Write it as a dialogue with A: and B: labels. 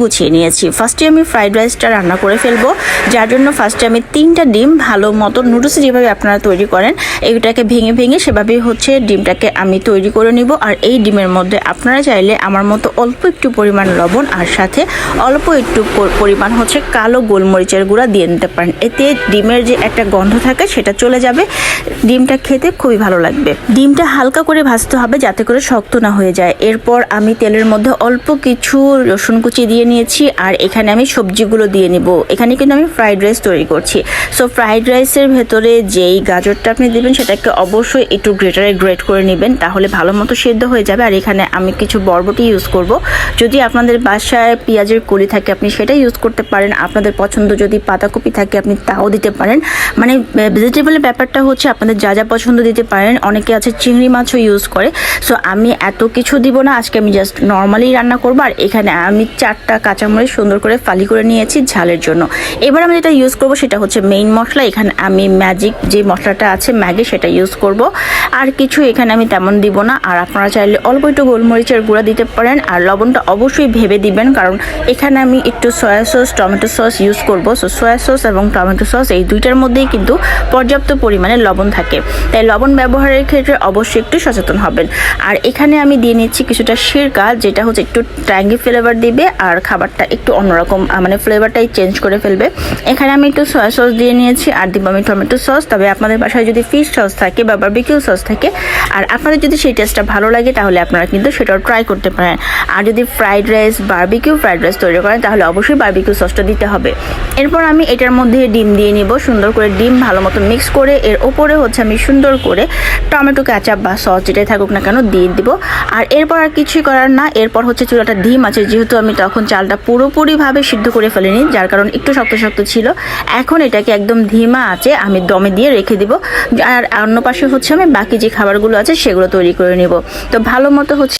A: গুছিয়ে নিয়েছি। ফার্স্টে আমি ফ্রাইড রাইসটা রান্না করে ফেলবো, যার জন্য ফার্স্টে আমি 3টা ডিম ভালো মতো নুডলস যেভাবে আপনারা তৈরি করেন এইটাকে ভেঙে ভেঙে সেভাবেই হচ্ছে ডিমটাকে আমি তৈরি করে নিব। আর এই ডিমের মধ্যে আপনারা চাইলে আমার মতো অল্প একটু পরিমাণ লবণ আর সাথে অল্প একটু পরিমাণ হচ্ছে কালো গোলমরিচের গুঁড়া দিয়ে নিতে পারেন। এতে ডিমের যে একটা গন্ধ থাকে সেটা চলে যাবে, ডিমটা খেতে খুবই ভালো লাগবে। ডিমটা হালকা করে ভাজতে হবে যাতে করে শক্ত না হয়ে যায়। এরপর আমি তেলের মধ্যে অল্প কিছু রসুন কুচি দিয়ে নিয়েছি আর এখানে আমি সবজিগুলো দিয়ে নিব। এখানে কিন্তু আমি ফ্রাইড রাইস তৈরি করছি। সো ফ্রাইড রাইসের ভেতরে যেই গাজরটা আপনি দিবেন সেটাকে অবশ্যই একটু গ্রেটারে গ্রেট করে নেবেন, তাহলে ভালো মতো সেদ্ধ হয়ে যাবে। আর এখানে আমি কিছু বরবটি ইউজ করব। যদি আপনাদের বাসায় পেঁয়াজের কলি থাকে আপনি সেটা ইউজ করতে পারেন, আপনাদের পছন্দ যদি পাতাকপি থাকে আপনি তাও দিতে পারেন। মানে ভেজিটেবলের ব্যাপারটা হচ্ছে আপনাদের যা যা পছন্দ দিতে পারেন। অনেকে আছে চিংড়ি মাছও ইউজ করে। সো আমি এত কিছু দিব না, আজকে আমি জাস্ট নর্মালি রান্না করবো। আর এখানে আমি 4টা কাঁচামরিচ সুন্দর করে ফালি করে নিয়েছি ঝালের জন্য। এবার আমি যেটা ইউজ করব সেটা হচ্ছে মেইন মশলা। এখানে আমি ম্যাজিক যে মশলাটা আছে ম্যাগি সেটা ইউজ করব, আর কিছু এখানে আমি তেমন দিব না। আর আপনারা চাইলে অল্প একটু গোলমরিচের গুঁড়া দিতে পারেন। আর লবণটা অবশ্যই ভেবে দিবেন, কারণ এখানে আমি একটু soya sauce tomato sauce use করব। সো সয়া সস এবং টমেটো সস এই দুইটার মধ্যেই কিন্তু পর্যাপ্ত পরিমাণে লবণ থাকে, তাই লবণ ব্যবহারের ক্ষেত্রে অবশ্যই একটু সচেতন হবেন। আর এখানে আমি দিয়ে নিচ্ছি কিছুটা সিরকা, যেটা হচ্ছে একটু ট্যাঙ্গি ফ্লেভার দিবে আর খাবারটা একটু অন্যরকম মানে ফ্লেভারটাই চেঞ্জ করে ফেলবে। এখানে আমি একটু সয়া সস দিয়ে নিয়েছি আর দিব আমি টমেটো সস। তবে আপনাদের বাসায় যদি ফিশ সস থাকে বা বারবিকিউ সস থাকে আর আপনাদের যদি সেই টেস্টটা ভালো লাগে তাহলে আপনারা কিন্তু সেটাও ট্রাই করতে পারেন। আর যদি fried rice barbecue fried rice তৈরি করেন তাহলে অবশ্যই বারবিকিউ সসটা দিতে হবে। এরপর আমি এটার মধ্যে ডিম দিয়ে নিব। সুন্দর করে ডিম ভালো মতো মিক্স করে এর ওপরে হচ্ছে আমি সুন্দর করে টমেটো কেচাপ বা সস যেটাই থাকুক না কেন দিয়ে দিব। আর এরপর আর কিছুই করার না, এরপর হচ্ছে চুলাটা ডিম আছে, যেহেতু আমি তখন চালটা পুরোপুরিভাবে সিদ্ধ করে ফেলিনি যার কারণ একটু শক্ত শক্ত ছিল। এখন এটাকে একদম ধিমা আছে আমি দমে দিয়ে রেখে দিব। আর অন্য পাশে হচ্ছে আমি বাকি যে খাবারগুলো আছে সেগুলো তৈরি করে নেব। তো ভালো মতো হচ্ছে